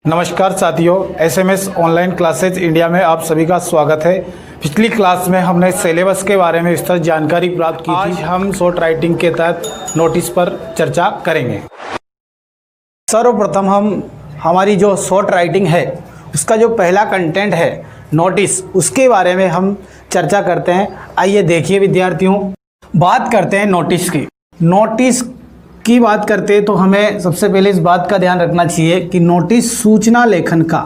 नमस्कार साथियों, SMS online classes India में आप सभी का स्वागत है। पिछली क्लास में हमने सिलेबस के बारे में विस्तृत जानकारी प्राप्त की थी। आज हम शॉर्ट राइटिंग के तहत नोटिस पर चर्चा करेंगे। सर्वप्रथम हम हमारी जो शॉर्ट राइटिंग है उसका जो पहला कंटेंट है नोटिस, उसके बारे में हम चर्चा करते हैं। आइए देखिए विद्यार्थियों, बात करते हैं नोटिस की। नोटिस की बात करते हैं तो हमें सबसे पहले इस बात का ध्यान रखना चाहिए कि नोटिस सूचना लेखन का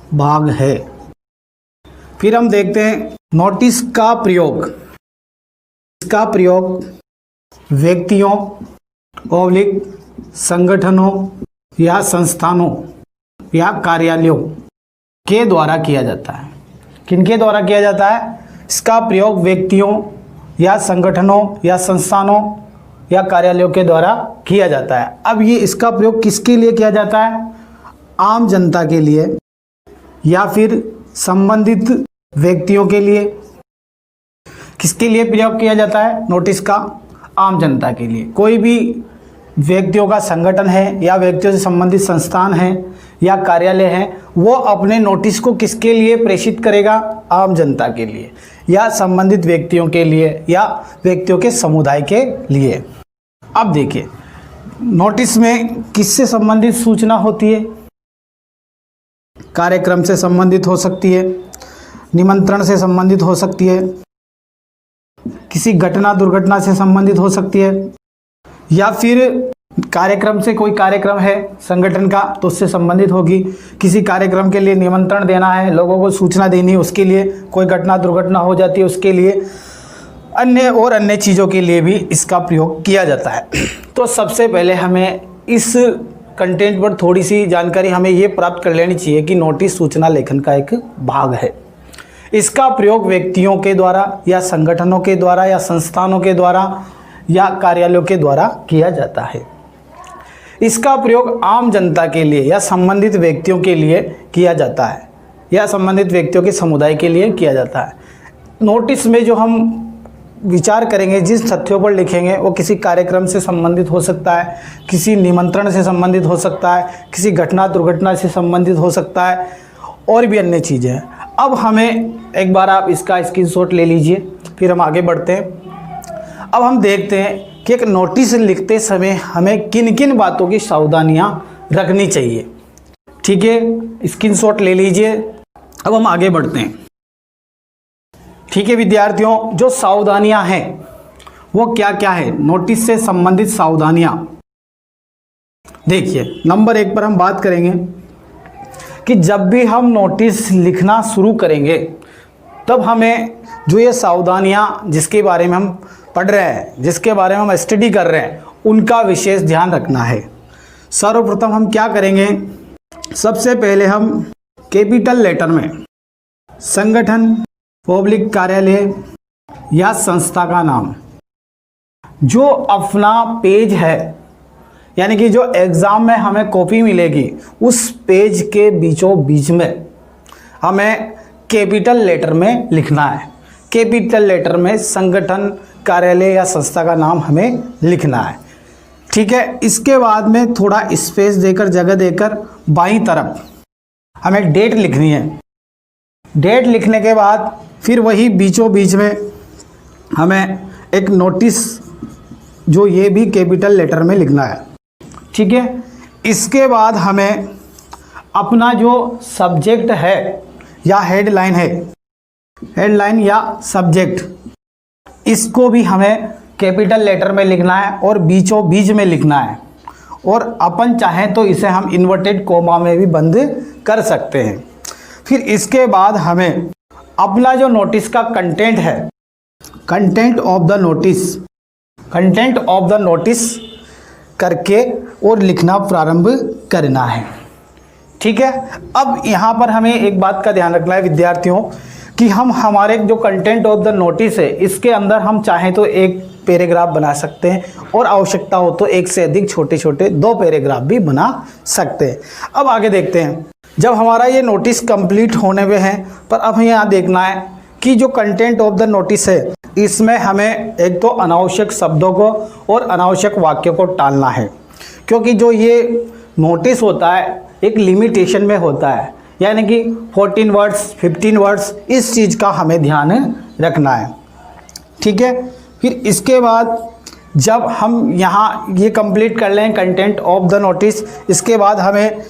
भाग है। फिर हम देखते हैं नोटिस का प्रयोग। इसका प्रयोग व्यक्तियों, संगठनों या संस्थानों या कार्यालयों के द्वारा किया जाता है। किनके द्वारा किया जाता है? इसका प्रयोग व्यक्तियों या संगठनों या संस्थानों या कार्यालयों के द्वारा किया जाता है। अब ये इसका प्रयोग किसके लिए किया जाता है? आम जनता के लिए या फिर संबंधित व्यक्तियों के लिए। किसके लिए प्रयोग किया जाता है नोटिस का? आम जनता के लिए। कोई भी व्यक्तियों का संगठन है या व्यक्तियों से संबंधित संस्थान है या कार्यालय है, वो अपने नोटिस को किसके लिए प्रेषित करेगा? आम जनता के लिए या संबंधित व्यक्तियों के लिए या व्यक्तियों के समुदाय के लिए। अब देखिए, नोटिस में किससे संबंधित सूचना होती है? कार्यक्रम से संबंधित हो सकती है, निमंत्रण से संबंधित हो सकती है, किसी घटना दुर्घटना से संबंधित हो सकती है, या फिर कार्यक्रम से, कोई कार्यक्रम है संगठन का तो उससे संबंधित होगी। किसी कार्यक्रम के लिए निमंत्रण देना है, लोगों को सूचना देनी है, उसके लिए कोई घटना दुर्घटना हो जाती है उसके लिए, अन्य चीज़ों के लिए भी इसका प्रयोग किया जाता है। तो सबसे पहले हमें इस कंटेंट पर थोड़ी सी जानकारी हमें ये प्राप्त कर लेनी चाहिए कि नोटिस सूचना लेखन का एक भाग है। इसका प्रयोग व्यक्तियों के द्वारा या संगठनों के द्वारा या संस्थानों के द्वारा या कार्यालयों के द्वारा किया जाता है। इसका प्रयोग आम जनता के लिए या संबंधित व्यक्तियों के लिए किया जाता है या संबंधित व्यक्तियों के समुदाय के लिए किया जाता है। नोटिस में जो हम विचार करेंगे, जिस तथ्यों पर लिखेंगे, वो किसी कार्यक्रम से संबंधित हो सकता है, किसी निमंत्रण से संबंधित हो सकता है, किसी घटना दुर्घटना से संबंधित हो सकता है, और भी अन्य चीज़ें हैं। अब हमें एक बार आप इसका स्क्रीनशॉट ले लीजिए, फिर हम आगे बढ़ते हैं। अब हम देखते हैं कि एक नोटिस लिखते समय हमें किन किन बातों की सावधानियां रखनी चाहिए। ठीक है, स्क्रीनशॉट ले लीजिए। अब हम आगे बढ़ते हैं। ठीक है विद्यार्थियों, जो सावधानियां हैं वो क्या क्या है नोटिस से संबंधित सावधानियां? देखिए, नंबर 1 पर हम बात करेंगे कि जब भी हम नोटिस लिखना शुरू करेंगे तब हमें जो ये सावधानियां जिसके बारे में हम पढ़ रहे हैं, जिसके बारे में हम स्टडी कर रहे हैं, उनका विशेष ध्यान रखना है। सर्वप्रथम हम क्या करेंगे? सबसे पहले हम कैपिटल लेटर में संगठन, पब्लिक कार्यालय या संस्था का नाम, जो अपना पेज है, यानी कि जो एग्ज़ाम में हमें कॉपी मिलेगी उस पेज के बीचों बीच में हमें कैपिटल लेटर में लिखना है। कैपिटल लेटर में संगठन, कार्यालय या संस्था का नाम हमें लिखना है। ठीक है, इसके बाद में थोड़ा स्पेस देकर, जगह देकर, बाईं तरफ हमें डेट लिखनी है। डेट लिखने के बाद फिर वही बीचों बीच में हमें एक नोटिस, जो ये भी कैपिटल लेटर में लिखना है। ठीक है, इसके बाद हमें अपना जो सब्जेक्ट है या हेडलाइन है, हेडलाइन या सब्जेक्ट, इसको भी हमें कैपिटल लेटर में लिखना है और बीचों बीच में लिखना है। और अपन चाहें तो इसे हम इन्वर्टेड कोमा में भी बंद कर सकते हैं। फिर इसके बाद हमें अपना जो नोटिस का कंटेंट है, content of the notice, content of the notice करके और लिखना प्रारंभ करना है। ठीक है, अब यहाँ पर हमें एक बात का ध्यान रखना है विद्यार्थियों कि हम हमारे जो कंटेंट ऑफ द नोटिस है, इसके अंदर हम चाहें तो एक पैराग्राफ बना सकते हैं और आवश्यकता हो तो एक से अधिक छोटे छोटे 2 पैराग्राफ भी बना सकते हैं। अब आगे देखते हैं। जब हमारा ये नोटिस कंप्लीट होने में है, पर अब हमें यहाँ देखना है कि जो कंटेंट ऑफ द नोटिस है, इसमें हमें एक तो अनावश्यक शब्दों को और अनावश्यक वाक्यों को टालना है। क्योंकि जो ये नोटिस होता है एक लिमिटेशन में होता है, यानी कि 14 वर्ड्स 15 वर्ड्स, इस चीज़ का हमें ध्यान रखना है। ठीक है, फिर इसके बाद जब हम यहाँ ये कंप्लीट कर लें कंटेंट ऑफ द नोटिस, इसके बाद हमें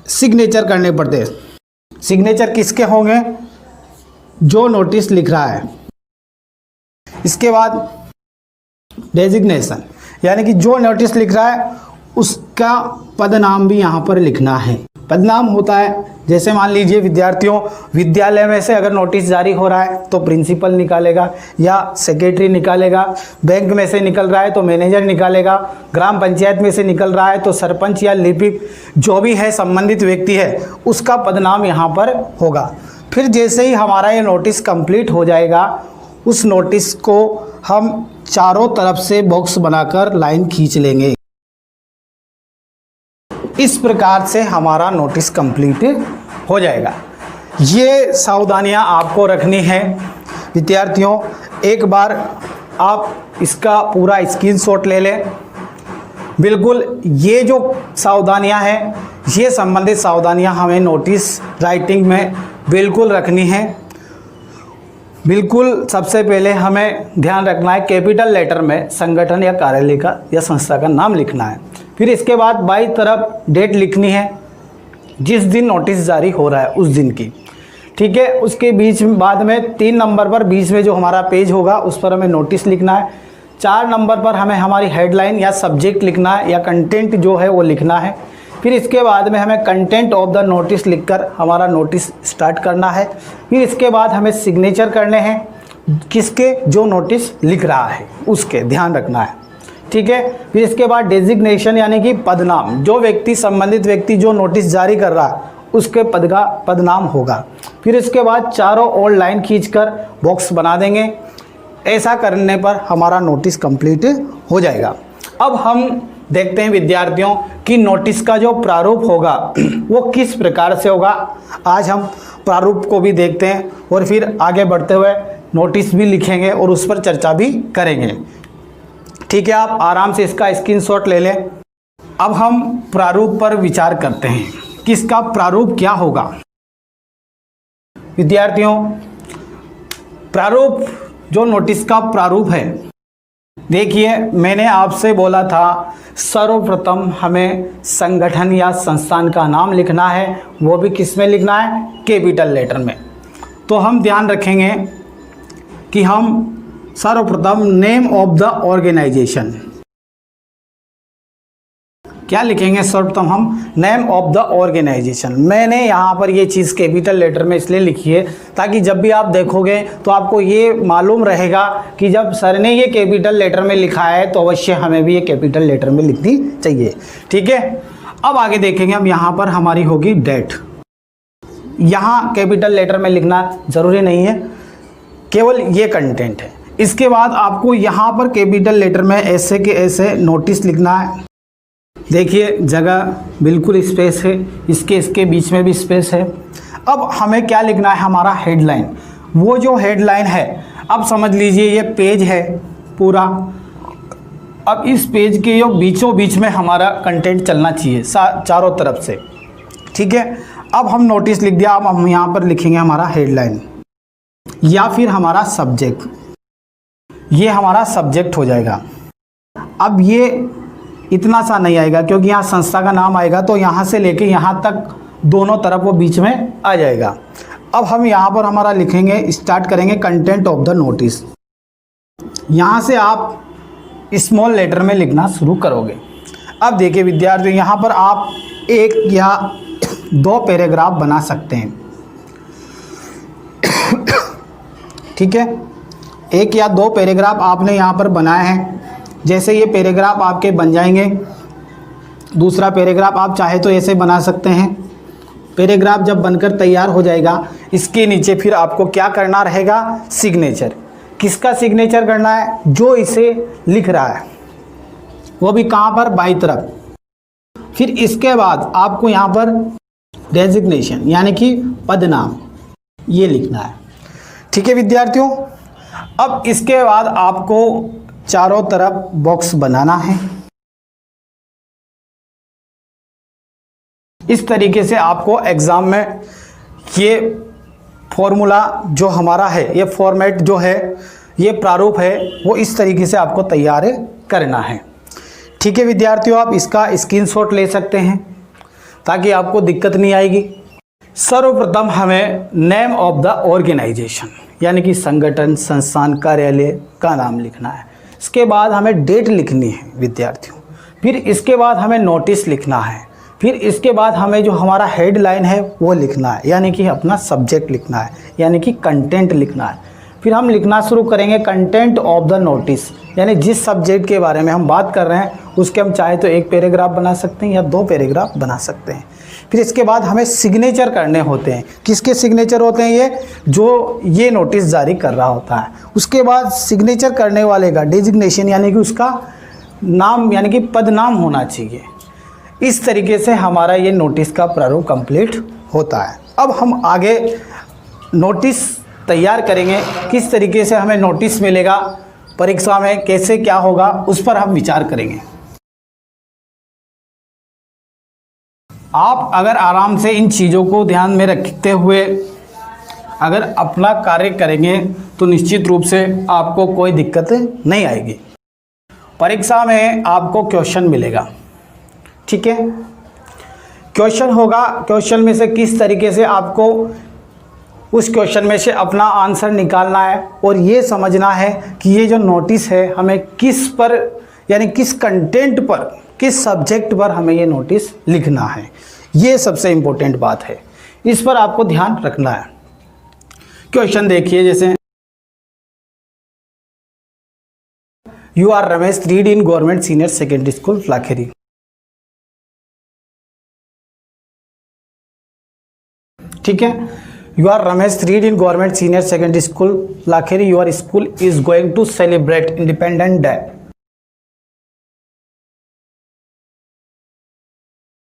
सिग्नेचर करने पड़ते हैं। सिग्नेचर किसके होंगे? जो नोटिस लिख रहा है। इसके बाद डेजिग्नेशन, यानी कि जो नोटिस लिख रहा है उसका पदनाम भी यहाँ पर लिखना है। पदनाम होता है, जैसे मान लीजिए विद्यार्थियों, विद्यालय में से अगर नोटिस जारी हो रहा है तो प्रिंसिपल निकालेगा या सेक्रेटरी निकालेगा, बैंक में से निकल रहा है तो मैनेजर निकालेगा, ग्राम पंचायत में से निकल रहा है तो सरपंच या लिपिक, जो भी है संबंधित व्यक्ति है, उसका पदनाम यहाँ पर होगा। फिर जैसे ही हमारा ये नोटिस कंप्लीट हो जाएगा, उस नोटिस को हम चारों तरफ से बॉक्स बनाकर लाइन खींच लेंगे। इस प्रकार से हमारा नोटिस कंप्लीट हो जाएगा। ये सावधानियां आपको रखनी है विद्यार्थियों। एक बार आप इसका पूरा स्क्रीनशॉट ले लें। बिल्कुल ये जो सावधानियां हैं, ये संबंधित सावधानियां हमें नोटिस राइटिंग में बिल्कुल रखनी है। बिल्कुल सबसे पहले हमें ध्यान रखना है, कैपिटल लेटर में संगठन या कार्यालय का या संस्था का नाम लिखना है। फिर इसके बाद बाईं तरफ डेट लिखनी है, जिस दिन नोटिस जारी हो रहा है उस दिन की। ठीक है, उसके बीच बाद में 3 नंबर पर बीच में जो हमारा पेज होगा उस पर हमें नोटिस लिखना है। 4 नंबर पर हमें हमारी हेडलाइन या सब्जेक्ट लिखना है या कंटेंट जो है वो लिखना है। फिर इसके बाद में हमें कंटेंट ऑफ द नोटिस लिखकर हमारा नोटिस स्टार्ट करना है। फिर इसके बाद हमें सिग्नेचर करने हैं, किसके? जो नोटिस लिख रहा है उसके, ध्यान रखना है। ठीक है, फिर इसके बाद डेजिग्नेशन यानी कि पदनाम, जो व्यक्ति संबंधित व्यक्ति जो नोटिस जारी कर रहा है उसके पद का पदनाम होगा। फिर इसके बाद चारों ओर लाइन खींचकर बॉक्स बना देंगे। ऐसा करने पर हमारा नोटिस कंप्लीट हो जाएगा। अब हम देखते हैं विद्यार्थियों कि नोटिस का जो प्रारूप होगा वो किस प्रकार से होगा। आज हम प्रारूप को भी देखते हैं और फिर आगे बढ़ते हुए नोटिस भी लिखेंगे और उस पर चर्चा भी करेंगे। ठीक है, आप आराम से इसका स्क्रीनशॉट ले लें। अब हम प्रारूप पर विचार करते हैं कि इसका प्रारूप क्या होगा। विद्यार्थियों, प्रारूप, जो नोटिस का प्रारूप है, देखिए मैंने आपसे बोला था सर्वप्रथम हमें संगठन या संस्थान का नाम लिखना है, वो भी किस में लिखना है? कैपिटल लेटर में। तो हम ध्यान रखेंगे कि हम सर्वप्रथम नेम ऑफ द ऑर्गेनाइजेशन, क्या लिखेंगे? सर्वप्रथम हम नेम ऑफ द ऑर्गेनाइजेशन। मैंने यहाँ पर ये चीज़ कैपिटल लेटर में इसलिए लिखी है ताकि जब भी आप देखोगे तो आपको ये मालूम रहेगा कि जब सर ने ये कैपिटल लेटर में लिखा है तो अवश्य हमें भी ये कैपिटल लेटर में लिखनी चाहिए। ठीक है, अब आगे देखेंगे हम। यहाँ पर हमारी होगी डेट। यहाँ कैपिटल लेटर में लिखना ज़रूरी नहीं है, केवल ये कंटेंट है। इसके बाद आपको यहाँ पर कैपिटल लेटर में ऐसे के ऐसे नोटिस लिखना है। देखिए जगह बिल्कुल स्पेस है, इसके बीच में भी स्पेस है। अब हमें क्या लिखना है? हमारा हेडलाइन। वो जो हेडलाइन है, अब समझ लीजिए ये पेज है पूरा। अब इस पेज के जो बीचों बीच में हमारा कंटेंट चलना चाहिए चारों तरफ से। ठीक है, अब हम नोटिस लिख दिया। अब हम यहाँ पर लिखेंगे हमारा हेडलाइन या फिर हमारा सब्जेक्ट। ये हमारा सब्जेक्ट हो जाएगा। अब ये इतना सा नहीं आएगा क्योंकि यहाँ संस्था का नाम आएगा, तो यहाँ से लेके यहाँ तक दोनों तरफ वो बीच में आ जाएगा। अब हम यहाँ पर हमारा लिखेंगे, स्टार्ट करेंगे कंटेंट ऑफ द नोटिस। यहाँ से आप स्मॉल लेटर में लिखना शुरू करोगे। अब देखिए विद्यार्थी, यहाँ पर आप 1 या 2 पैराग्राफ बना सकते हैं। ठीक है, 1 या 2 पैराग्राफ आपने यहाँ पर बनाए हैं। जैसे ये पैराग्राफ आपके बन जाएंगे, दूसरा पैराग्राफ आप चाहे तो ऐसे बना सकते हैं। पैराग्राफ जब बनकर तैयार हो जाएगा, इसके नीचे फिर आपको क्या करना रहेगा? सिग्नेचर। किसका सिग्नेचर करना है? जो इसे लिख रहा है, वो भी कहाँ पर? बाईं तरफ। फिर इसके बाद आपको यहाँ पर डेजिग्नेशन यानी कि पदनाम, ये लिखना है। ठीक है विद्यार्थियों, अब इसके बाद आपको चारों तरफ बॉक्स बनाना है। इस तरीके से आपको एग्ज़ाम में ये फॉर्मूला जो हमारा है, ये फॉर्मेट जो है, ये प्रारूप है, वो इस तरीके से आपको तैयार करना है। ठीक है विद्यार्थियों, आप इसका स्क्रीनशॉट ले सकते हैं ताकि आपको दिक्कत नहीं आएगी। सर्वप्रथम हमें नेम ऑफ द ऑर्गेनाइजेशन यानी कि संगठन, संस्थान, कार्यालय का नाम लिखना है। इसके बाद हमें डेट लिखनी है विद्यार्थियों। फिर इसके बाद हमें नोटिस लिखना है। फिर इसके बाद हमें जो हमारा हेडलाइन है वो लिखना है, यानी कि अपना सब्जेक्ट लिखना है, यानी कि कंटेंट लिखना है। फिर हम लिखना शुरू करेंगे कंटेंट ऑफ द नोटिस, यानी जिस सब्जेक्ट के बारे में हम बात कर रहे हैं उसके हम चाहे तो एक पैराग्राफ बना सकते हैं या 2 पैराग्राफ बना सकते हैं। फिर इसके बाद हमें सिग्नेचर करने होते हैं। किसके सिग्नेचर होते हैं? ये जो ये नोटिस जारी कर रहा होता है। उसके बाद सिग्नेचर करने वाले का डेजिग्नेशन यानी कि उसका नाम यानी कि पद नाम होना चाहिए। इस तरीके से हमारा ये नोटिस का प्रारूप कंप्लीट होता है। अब हम आगे नोटिस तैयार करेंगे, किस तरीके से हमें नोटिस मिलेगा परीक्षा में, कैसे क्या होगा, उस पर हम विचार करेंगे। आप अगर आराम से इन चीज़ों को ध्यान में रखते हुए अगर अपना कार्य करेंगे तो निश्चित रूप से आपको कोई दिक्कत नहीं आएगी। परीक्षा में आपको क्वेश्चन मिलेगा, ठीक है, क्वेश्चन होगा। क्वेश्चन में से किस तरीके से आपको उस क्वेश्चन में से अपना आंसर निकालना है और ये समझना है कि ये जो नोटिस है हमें किस पर यानी किस कंटेंट पर, किस सब्जेक्ट पर हमें ये नोटिस लिखना है। ये सबसे इम्पोर्टेंट बात है, इस पर आपको ध्यान रखना है। क्वेश्चन देखिए, जैसे you are Ramesh, read in government senior secondary school Lakheri. ठीक है, you are Ramesh, read in government senior secondary school Lakheri, your school is going to celebrate Independence Day.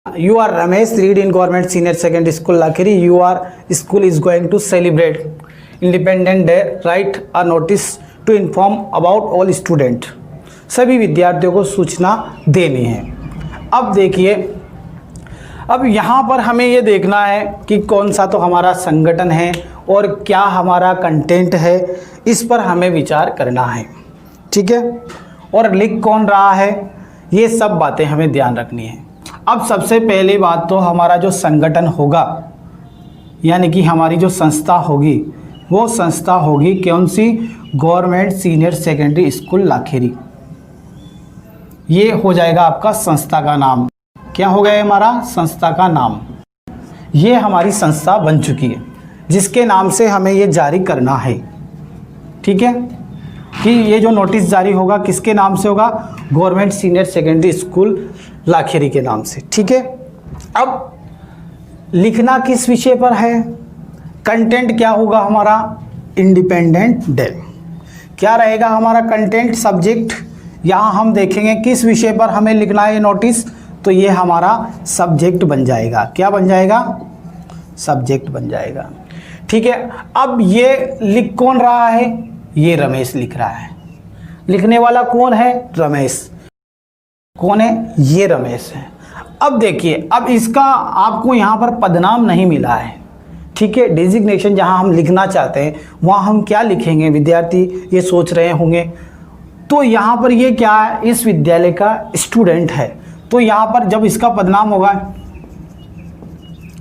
You are Ramesh, read in government senior secondary school Lakheri, your school is going to celebrate Independence Day, write a notice to inform about all student। सभी विद्यार्थियों को सूचना देनी है। अब देखिए, अब यहाँ पर हमें ये देखना है कि कौन सा तो हमारा संगठन है और क्या हमारा कंटेंट है, इस पर हमें विचार करना है, ठीक है, और लिख कौन रहा है, ये सब बातें हमें ध्यान रखनी है। अब सबसे पहली बात तो हमारा जो संगठन होगा यानी कि हमारी जो संस्था होगी वो संस्था होगी कौन सी? Government senior secondary school Lakheri. ये हो जाएगा आपका संस्था का नाम। क्या हो गया हमारा? संस्था का नाम। ये हमारी संस्था बन चुकी है जिसके नाम से हमें ये जारी करना है, ठीक है, कि ये जो नोटिस जारी होगा किसके नाम से होगा? Government senior secondary school Lakheri के नाम से, ठीक है। अब लिखना किस विषय पर है? कंटेंट क्या होगा हमारा? Independent day. क्या रहेगा हमारा कंटेंट, सब्जेक्ट? यहाँ हम देखेंगे किस विषय पर हमें लिखना है ये नोटिस, तो ये हमारा सब्जेक्ट बन जाएगा। क्या बन जाएगा? सब्जेक्ट बन जाएगा, ठीक है। अब ये लिख कौन रहा है? ये रमेश लिख रहा है। लिखने वाला कौन है? रमेश। कौन है? ये रमेश है। अब देखिए, अब इसका आपको यहाँ पर पदनाम नहीं मिला है, ठीक है। डेजिग्नेशन जहाँ हम लिखना चाहते हैं वहाँ हम क्या लिखेंगे? विद्यार्थी ये सोच रहे होंगे, तो यहाँ पर ये क्या है? इस विद्यालय का स्टूडेंट है, तो यहाँ पर जब इसका पदनाम होगा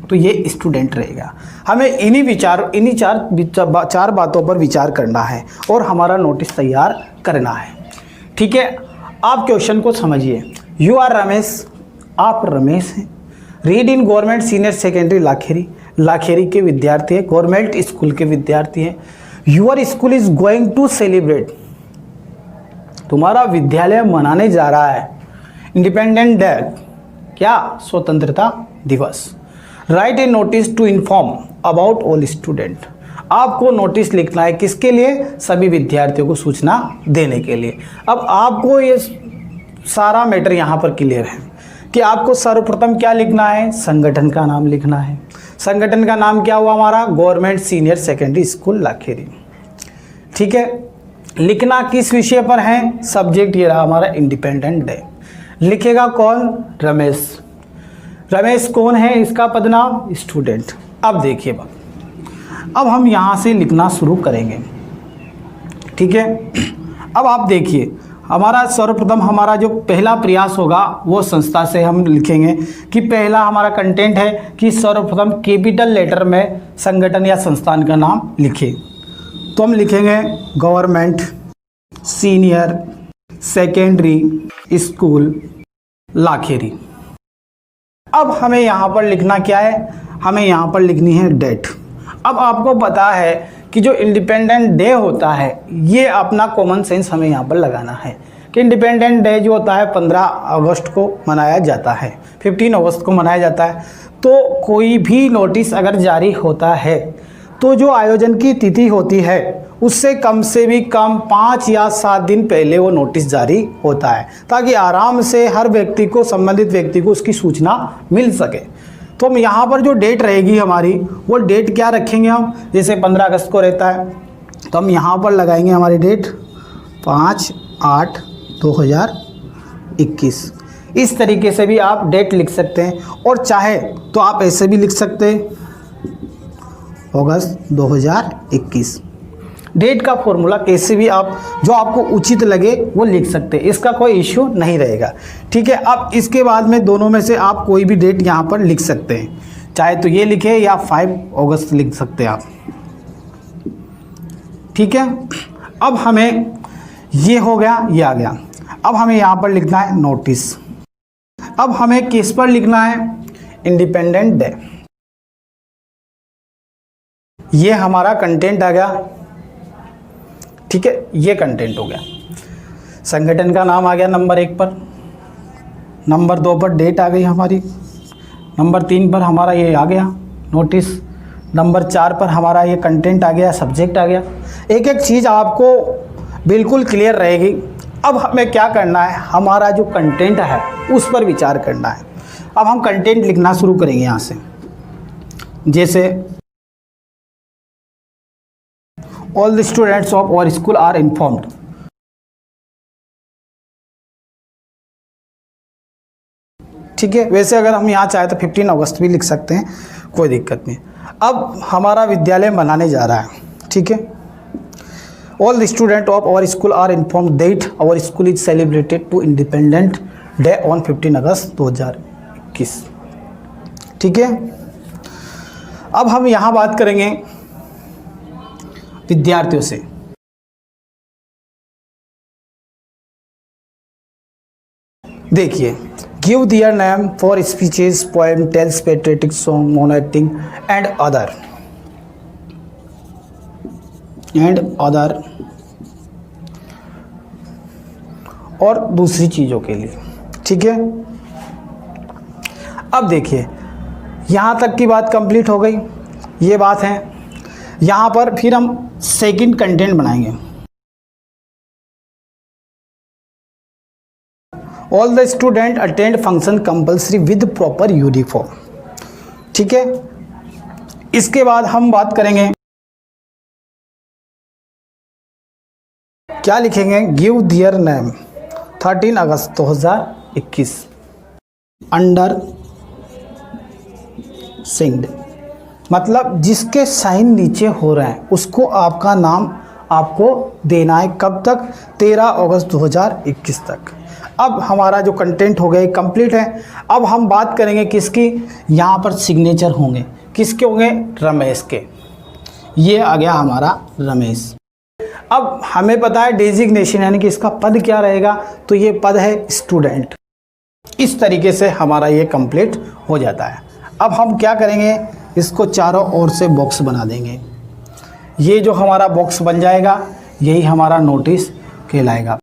तो ये स्टूडेंट रहेगा। हमें इन्हीं चार बातों पर विचार करना है और हमारा नोटिस तैयार करना है, ठीक है। आप क्वेश्चन को समझिए। यू आर रमेश, आप रमेश हैं, read in government senior secondary Lakheri, Lakheri के विद्यार्थी हैं, गवर्नमेंट स्कूल के विद्यार्थी हैं। Your school is going to celebrate, तुम्हारा विद्यालय मनाने जा रहा है इंडिपेंडेंट डे, क्या? स्वतंत्रता दिवस। Write a notice to inform about all student, आपको नोटिस लिखना है किसके लिए? सभी विद्यार्थियों को सूचना देने के लिए। अब आपको ये सारा मैटर यहाँ पर क्लियर है कि आपको सर्वप्रथम क्या लिखना है? संगठन का नाम लिखना है। संगठन का नाम क्या हुआ हमारा? Government senior secondary school Lakheri, ठीक है। लिखना किस विषय पर है? सब्जेक्ट ये रहा हमारा इंडिपेंडेंट डे। लिखेगा कौन? रमेश। रमेश कौन है, इसका पदनाम स्टूडेंट। अब देखिए अब हम यहाँ से लिखना शुरू करेंगे, ठीक है। अब आप देखिए हमारा सर्वप्रथम हमारा जो पहला प्रयास होगा वो संस्था से हम लिखेंगे कि पहला हमारा कंटेंट है कि सर्वप्रथम कैपिटल लेटर में संगठन या संस्थान का नाम लिखें। तो हम लिखेंगे government senior secondary school Lakheri. अब हमें यहाँ पर लिखना क्या है, हमें यहाँ पर लिखनी है डेट। अब आपको पता है कि जो इंडिपेंडेंट डे होता है ये अपना कॉमन सेंस हमें यहाँ पर लगाना है कि इंडिपेंडेंट डे जो होता है 15 अगस्त को मनाया जाता है, 15 अगस्त को मनाया जाता है। तो कोई भी नोटिस अगर जारी होता है तो जो आयोजन की तिथि होती है उससे कम से भी कम 5 या 7 दिन पहले वो नोटिस जारी होता है, ताकि आराम से हर व्यक्ति को, संबंधित व्यक्ति को उसकी सूचना मिल सके। तो हम यहाँ पर जो डेट रहेगी हमारी वो डेट क्या रखेंगे हम, जैसे 15 अगस्त को रहता है तो हम यहाँ पर लगाएंगे हमारी डेट 5/8/2021। इस तरीके से भी आप डेट लिख सकते हैं, और चाहे तो आप ऐसे भी लिख सकते हैं अगस्त 2021। डेट का फॉर्मूला कैसे भी आप जो आपको उचित लगे वो लिख सकते हैं, इसका कोई इश्यू नहीं रहेगा, ठीक है। अब इसके बाद में दोनों में से आप कोई भी डेट यहाँ पर लिख सकते हैं, चाहे तो ये लिखे या 5 अगस्त लिख सकते हैं आप, ठीक है। अब हमें ये हो गया, ये आ गया। अब हमें यहाँ पर लिखना है नोटिस। अब हमें किस पर लिखना है, इंडिपेंडेंट डे। ये हमारा कंटेंट आ गया, ठीक है, ये कंटेंट हो गया। संगठन का नाम आ गया नंबर 1 पर, नंबर 2 पर डेट आ गई हमारी, नंबर 3 पर हमारा ये आ गया नोटिस, नंबर 4 पर हमारा ये कंटेंट आ गया, सब्जेक्ट आ गया। एक एक चीज़ आपको बिल्कुल क्लियर रहेगी। अब हमें क्या करना है, हमारा जो कंटेंट है उस पर विचार करना है। अब हम कंटेंट लिखना शुरू करेंगे यहाँ से, जैसे all the students of our school are informed. ठीक है, वैसे अगर हम यहाँ चाहे तो 15 अगस्त भी लिख सकते हैं, कोई दिक्कत नहीं। अब हमारा विद्यालय मनाने जा रहा है, ठीक है। All the student of our school are informed that our school is celebrated to independent day on 15 August 2021। ठीक है। अब हम यहाँ बात करेंगे विद्यार्थियों से। देखिए, give their name for speeches, poem, tales, patriotic song, mono acting and other और दूसरी चीज़ों के लिए। ठीक है। अब देखिए, यहाँ तक की बात कंप्लीट हो गई, ये बात है। यहाँ पर फिर हम सेकंड कंटेंट बनाएंगे। All the student attend function compulsory with proper uniform. ठीक है। इसके बाद हम बात करेंगे, क्या लिखेंगे, give their name 13 August 2021 under सिंग्ड, मतलब जिसके साइन नीचे हो रहे हैं उसको आपका नाम आपको देना है। कब तक, 13 अगस्त 2021 तक। अब हमारा जो कंटेंट हो गया कंप्लीट है। अब हम बात करेंगे किसकी, यहाँ पर सिग्नेचर होंगे, किसके होंगे, रमेश के। ये आ गया हमारा रमेश। अब हमें पता है डेजिग्नेशन यानी कि इसका पद क्या रहेगा, तो ये पद है स्टूडेंट। इस तरीके से हमारा ये कंप्लीट हो जाता है। अब हम क्या करेंगे, इसको चारों ओर से बॉक्स बना देंगे। ये जो हमारा बॉक्स बन जाएगा यही हमारा नोटिस कहलाएगा।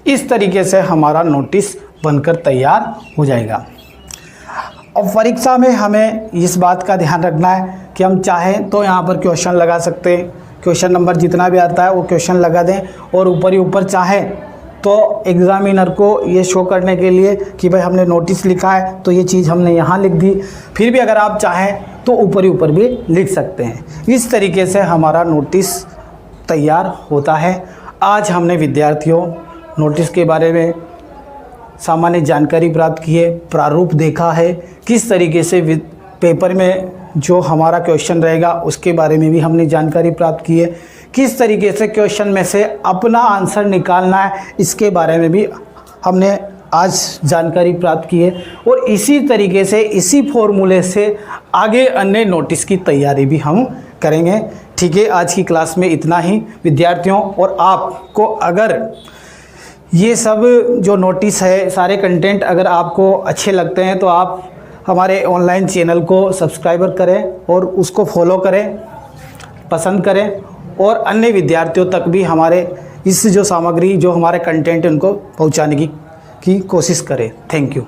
इस तरीके से हमारा नोटिस बनकर तैयार हो जाएगा। अब परीक्षा में हमें इस बात का ध्यान रखना है कि हम चाहें तो यहाँ पर क्वेश्चन लगा सकते हैं, क्वेश्चन नंबर जितना भी आता है वो क्वेश्चन लगा दें, और ऊपर ही ऊपर चाहें तो एग्ज़ामिनर को ये शो करने के लिए कि भाई हमने नोटिस लिखा है तो ये चीज़ हमने यहाँ लिख दी। फिर भी अगर आप चाहें तो ऊपर ही ऊपर भी लिख सकते हैं। इस तरीके से हमारा नोटिस तैयार होता है। आज हमने विद्यार्थियों नोटिस के बारे में सामान्य जानकारी प्राप्त की है, प्रारूप देखा है, किस तरीके से पेपर में जो हमारा क्वेश्चन रहेगा उसके बारे में भी हमने जानकारी प्राप्त की है, किस तरीके से क्वेश्चन में से अपना आंसर निकालना है इसके बारे में भी हमने आज जानकारी प्राप्त की है। और इसी तरीके से इसी फॉर्मूले से आगे अन्य नोटिस की तैयारी भी हम करेंगे। ठीक है, आज की क्लास में इतना ही विद्यार्थियों। और आपको अगर ये सब जो नोटिस है, सारे कंटेंट अगर आपको अच्छे लगते हैं तो आप हमारे ऑनलाइन चैनल को सब्सक्राइबर करें और उसको फॉलो करें, पसंद करें और अन्य विद्यार्थियों तक भी हमारे इस जो सामग्री, जो हमारे कंटेंट है उनको पहुंचाने की कोशिश करें। Thank you.